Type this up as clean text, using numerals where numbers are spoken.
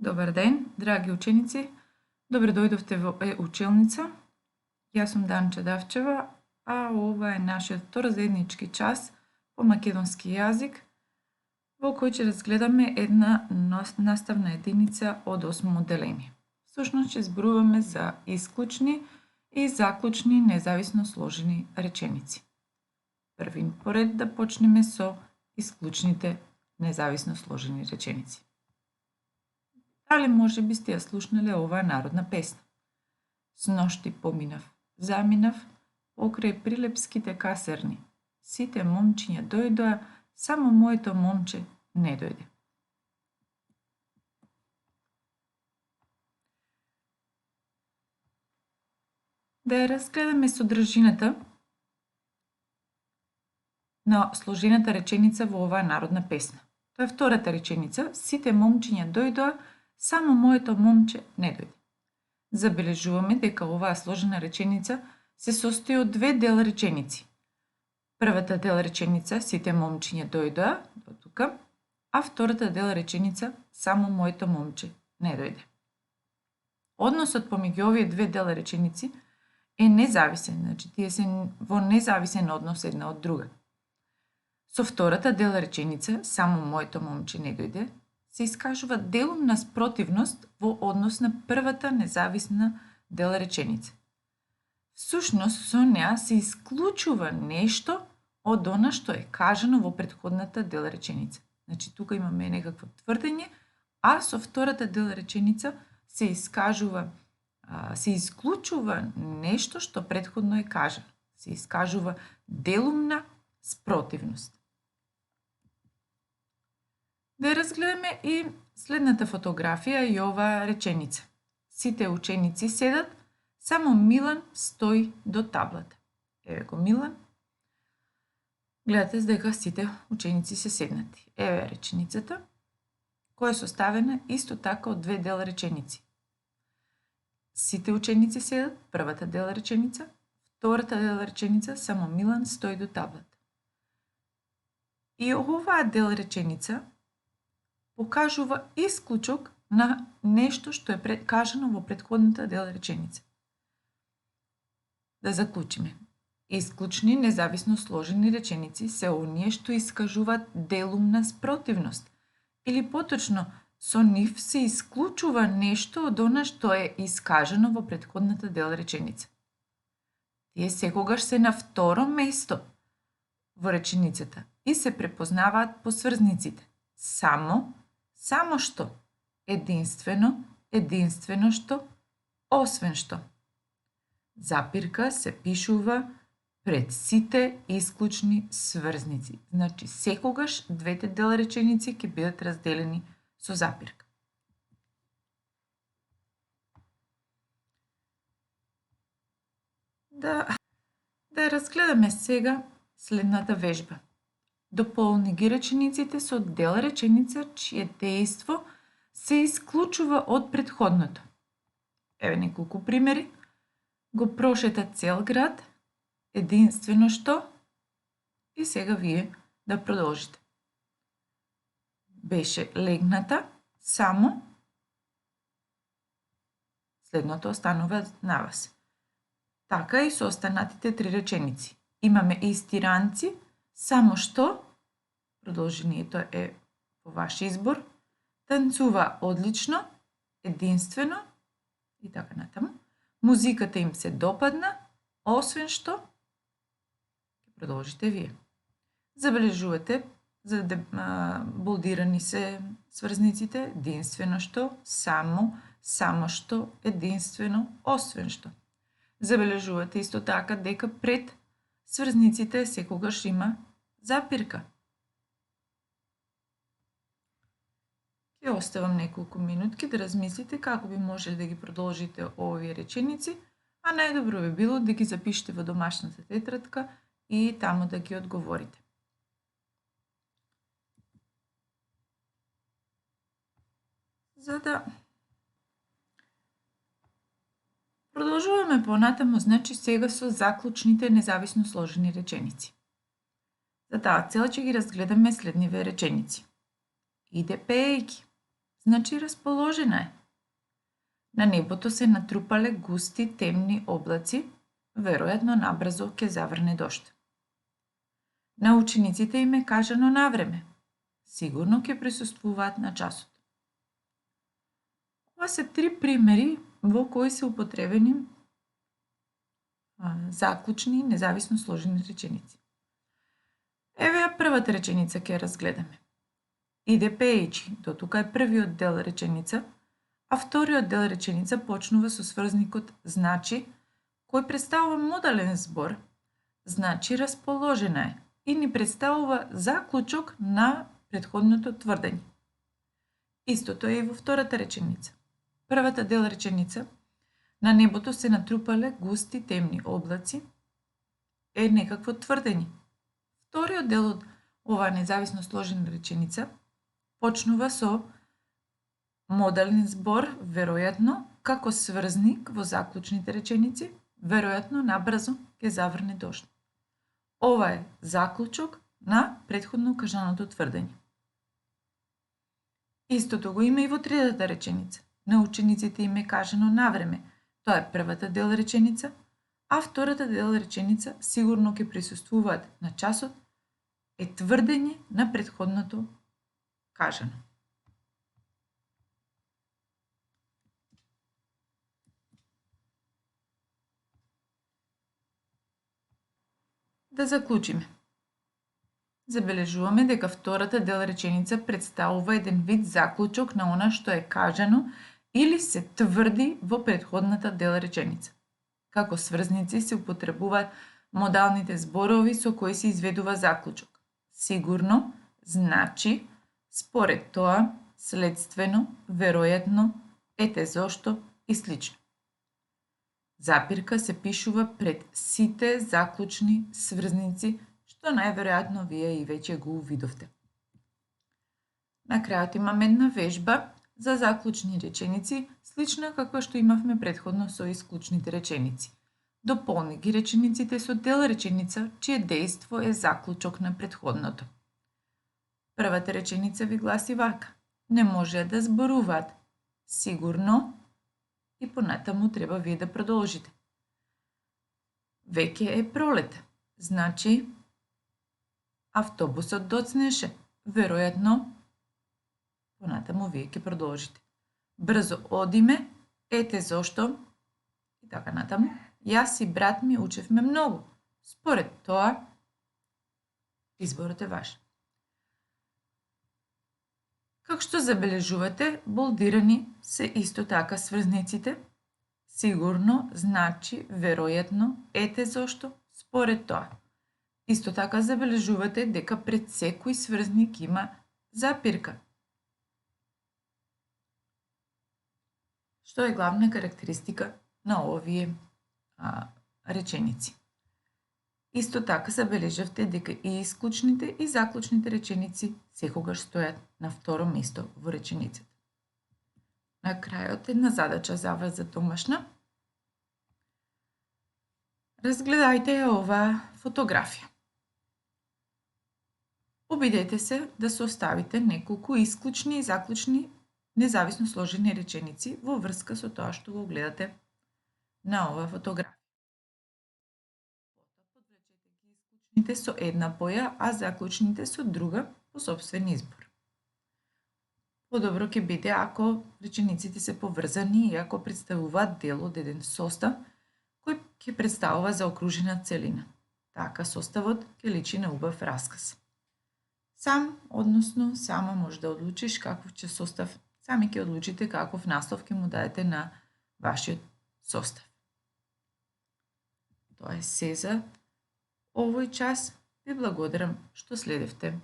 Добар ден, драги ученици. Добре дојдовте во училница. Јас сум Данча Давчева, а ова е нашиот второзаеднички час по македонски јазик, во кој ќе разгледаме една наставна единица од 8 одделение. Всушност ќе зборуваме за исклучни и заклучни независно сложени реченици. Првин поред да почнеме со исклучните независно сложени реченици. Дали може би сте ја слушнале оваа народна песна? Сношти поминав, заминав, покрај прилепските касерни. Сите момчиња дојдоа, само моето момче не дојде. Да ја разгледаме содржината на сложената реченица во оваа народна песна. Тоа е втората реченица. Сите момчиња дојдоа, само моето момче не дојде. Забележуваме дека оваа сложена реченица се состои од две дел реченици. Првата дел реченица, сите момчиња дојдоа, до тука, а втората дел реченица, само моето момче не дојде. Односот помеѓу овие две дел реченици е независен, значи тие се во независен однос една од друга. Со втората дел реченица, само моето момче не дојде, се искажува делумна спротивност во однос на првата независна дел реченица. Всушност, со неа се исклучува нешто од она што е кажано во претходната дел реченица. Значи, тука имаме некакво тврдење, а со втората дел реченица се исклучува нешто што претходно е кажано. Се искажува делумна спротивност. Да разгледаме и следната фотографија и оваа реченица. Сите ученици седат, само Милан стои до таблата. Еве го Милан. Гледате дека сите ученици се седнати. Еве реченицата, која е составена исто така од две дел реченици. Сите ученици седат, првата дел реченица, втората дел реченица, само Милан стои до таблата. И оваа дел реченица покажува исклучок на нешто што е кажано во претходната дел реченица. Да заклучиме. Исклучни, независно сложени реченици се оние што искажуваат делумна спротивност, или поточно, со нив се исклучува нешто од она што е искажано во претходната дел реченица. Тие секогаш се на второ место во реченицата и се препознаваат по сврзниците. Само што, единствено, единствено што, освен што. Запирка се пишува пред сите исклучни сврзници. Значи, секогаш двете дел реченици ќе бидат разделени со запирка. Да разгледаме сега следната вежба. Дополни ги речениците со дел реченица чие дејство се исклучува од претходното. Еве неколку примери. Го прошета цел град, единствено што, и сега вие да продолжите. Беше легната, само, следното останува на вас. Така и со останатите три реченици. Имаме исти ранци, само што, продолжението е по ваш избор, танцува одлично, единствено и така натаму. Музиката им се допадна, освен што, продолжите вие. Забележувате, болдирани се сврзниците, единствено што, само што, единствено, освен што. Забележувате исто така дека пред сврзниците секогаш има запирка. Ќе оставам неколку минутки да размислите како би можеле да ги продолжите овие реченици, а најдобро би било да ги запишете во домашната тетрадка и таму да ги одговорите. Продолжуваме понатаму, значи сега со заклучните независно сложени реченици. За таа цел ќе ги разгледаме следниве реченици. Иде пеејќи. значи расположена е. На небото се натрупале густи темни облаци, веројатно набрзо ќе заврне дожд. На учениците им е кажано навреме. Сигурно ќе присуствуваат на часот. Ова се 3 примери во кои се употребени заклучни, независно сложени реченици. Еве ја првата реченица ќе ја разгледаме. Иде пеејќи, до тука е првиот дел реченица, а вториот дел реченица почнува со сврзникот значи, кој представува модален збор, значи расположена е и ни представува заклучок на претходното тврдење. Истото е и во втората реченица. Првата дел реченица, на небото се натрупале густи темни облаци, е некакво тврдење. Вториот дел од оваа независно сложена реченица почнува со модален збор, веројатно, како сврзник во заклучните реченици, веројатно набрзо ќе заврне дожд. Ова е заклучок на претходно кажаното тврдење. Истото го има и во третата реченица. На учениците им е кажано навреме. Тоа е првата дел реченица, а втората дел реченица сигурно ќе присуствуваат на часот, е тврдење на претходното кажано. Да заклучиме. Забележуваме дека втората дел реченица представува еден вид заклучок на она што е кажано или се тврди во претходната дел реченица. Како сврзници се употребуваат модалните зборови со кои се изведува заклучок. Сигурно, значи, според тоа, следствено, веројатно, ете зошто и слично. Запирка се пишува пред сите заклучни сврзници, што најверојатно вие и веќе го увидовте. На крајот имаме една вежба за заклучни реченици, слична каква што имавме претходно со исклучните реченици. Дополни ги речениците со дел реченица, чие дејство е заклучок на претходното. Првата реченица ви гласи вака. Не може да зборуваат. Сигурно, и понатаму треба вие да продолжите. Веќе е пролет. Значи, автобусот доцнеше. Веројатно, понатаму вие ќе продолжите. Брзо одиме, ете зошто, и така натаму. Јас и брат ми учевме многу. Според тоа, изборот е ваш. Како што забележувате, болдирани се исто така сврзниците. Сигурно, значи, веројатно, ете зошто, според тоа. Исто така забележувате дека пред секој сврзник има запирка. Што е главна карактеристика на овие реченици. Исто така забележавте дека и исклучните и заклучните реченици секогаш стојат на второ место во реченицата. На крајот една задача за вас за домашна. Разгледајте ја оваа фотографија. Обидете се да составите неколку исклучни и заклучни независно сложени реченици во врска со тоа што го гледате на оваа фотографија. Подвлечете ги исклучните со една боја, а заклучните со друга по сопствен избор. Подобро ќе биде ако речениците се поврзани и ако представуваат дел од еден состав кој ќе представува заокружена целина. Така составот ќе личи на убав расказ. Сам, односно, сама може да одлучиш каков ќе состав, сами ќе одлучите каков наслов ќе му дадете на вашиот состав. Тоа е се за овој час. Ви благодарам што следевте.